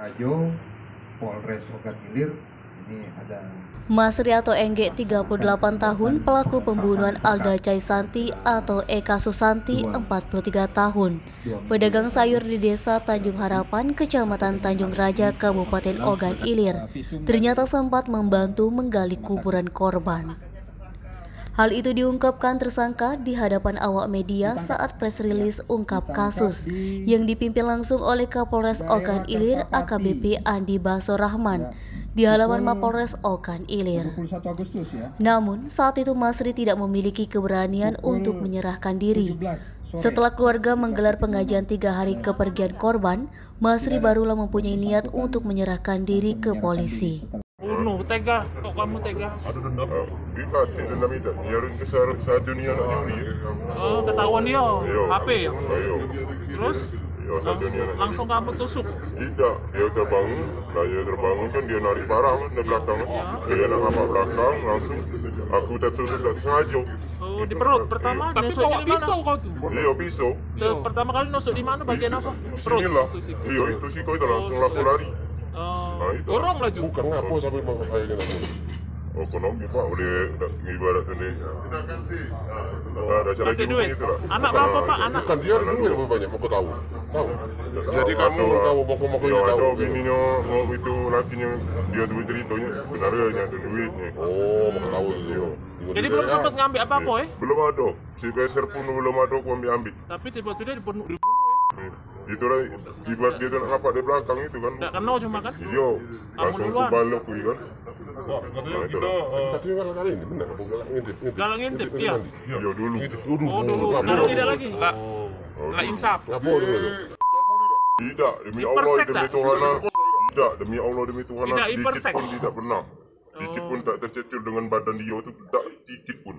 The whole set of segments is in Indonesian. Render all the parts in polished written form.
Rajo, Polres Ogan Ilir. Ini ada Masri atau Engge 38 tahun, pelaku pembunuhan Alda Caisanti atau Eka Susanti 43 tahun, pedagang sayur di desa Tanjung Harapan, Kecamatan Tanjung Raja, Kabupaten Ogan Ilir, ternyata sempat membantu menggali kuburan korban. Hal itu diungkapkan tersangka di hadapan awak media saat press release ungkap kasus yang dipimpin langsung oleh Kapolres Ogan Ilir AKBP Andi Baso Rahman di halaman Mapolres Ogan Ilir. Namun saat itu Masri tidak memiliki keberanian untuk menyerahkan diri. Setelah keluarga menggelar pengajian 3 hari kepergian korban, Masri barulah mempunyai niat untuk menyerahkan diri ke polisi. Tega, kok kamu tega? Ada dendam? Dendam itu. Nyarin ke saja ni anak nyuri. Oh, ketahuan dia, HP ya? Ayo. Terus? Langsung kamu tusuk? Tidak, dia terbangun. Nah, dia terbangun kan dia narik barang kan dari belakang. Dia nak nampak belakang, langsung aku tertusuk tak sengaja. Oh, di perut pertama. Tapi bawa pisau kau tu? Iya, pisau. Pertama kali nusuk di mana? Bagian apa? Perut? Sinilah. Iya, itu sih kau itu langsung laku lari. Dorong laju. Bukan ngapo sampai ayahnya nak. Oh, ekonomi pak, udah ibarat ini. Ada cara Ganti duit. gitu lah. Anak berapa pak? Anak? Bukan dia ada duit lebih banyak, mau tahu. Tahu. Jadi kamu mau ya tahu. ada bininya, mau itu lakinya dia duit ceritanya, benarnya ada duitnya. Oh, mau tahu dia. Jadi belum sempat ngambil apa-apa ya? Belum ada. Si peser pun belum ada aku ambil. Tapi tiba-tiba dibunuh ya? Itulah ibarat dia nak nampak di belakang itu kan. Nggak kenal cuma kan? Iya, langsung ke balok kan. Katanya kita katanya galak kali ini benar apa galak ngintip? Galak ngintip, iya. Iya dulu. Oh dulu, sekarang tidak lagi. Nggak insaf. Ngapo dulu itu? Tidak, demi Allah, demi Tuhan. Tidak, demi Allah, demi Tuhan. Tidak Dikit impersek. pun tidak pernah. Dikit pun tak tercecer dengan badan dia itu, tidak dikit pun.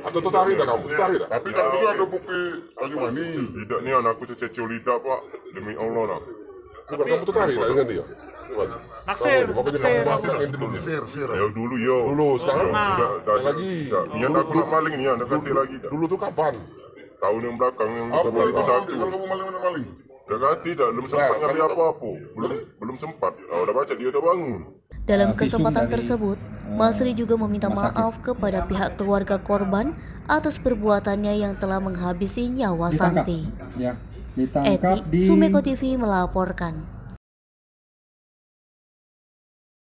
Atau tertarik tak kamu? Tertarik tak? Tapi kan itu ada bukti kayu mani. Tidak nih anakku tercecer lidah pak, demi Allah nak. Bukan kamu tertarik tak dengan dia? Naksir. Ya dulu yo. Dulu sekarang Tidak lagi. Niat aku nak maling ni, nak kata lagi. dulu tuh kapan? Tahun yang belakang yang Apa itu satu. kalau kamu maling? Tidak, belum sempat ngambil apa-apa. Belum sempat. Udah baca dia udah bangun. Dalam kesempatan tersebut, Masri juga meminta maaf kepada pihak keluarga korban atas perbuatannya yang telah menghabisi nyawa Santi. ditangkap Eti, Sumeko TV melaporkan.